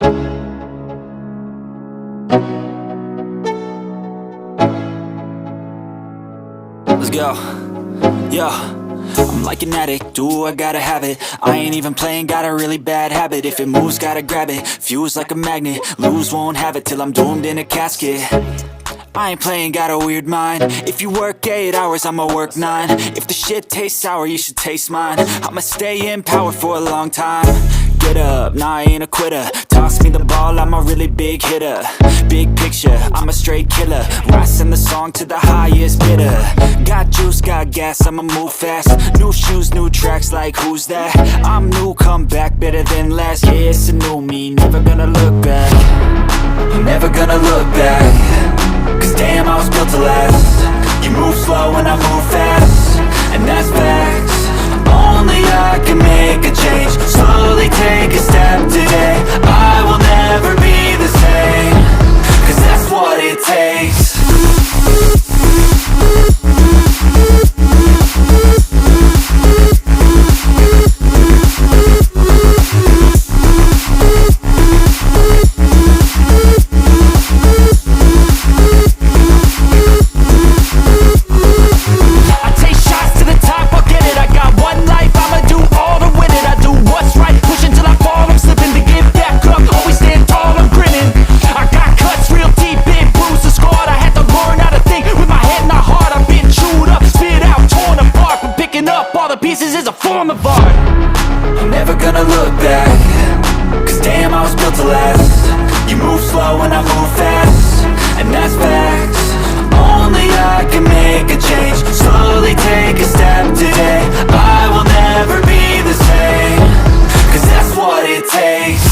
Let's go. Yo, I'm like an addict, do I gotta have it. I ain't even playing, got a really bad habit. If it moves, gotta grab it, fuse like a magnet. Lose, won't have it till I'm doomed in a casket. I ain't playing, got a weird mind. If you work 8 hours, I'ma work 9. If the shit tastes sour, you should taste mine. I'ma stay in power for a long time. Get up, nah, I ain't a quitter. Toss me the ball, I'm a really big hitter. Big picture, I'm a straight killer. Rising the song to the highest bidder. Got juice, got gas, I'ma move fast. New shoes, new tracks, like who's that? I'm new, come back, better than last. Yeah, it's a new me, never gonna look back. Never gonna look back. Cause damn, I was built to last. You move slow and I move fast, and that's facts. Only I can make a change. Slowly take a step today. I will never be the same. Cause that's what it takes. Pieces is a form of art. I'm never gonna look back. Cause damn, I was built to last. You move slow and I move fast, and that's facts. Only I can make a change. Slowly take a step today. I will never be the same. Cause that's what it takes.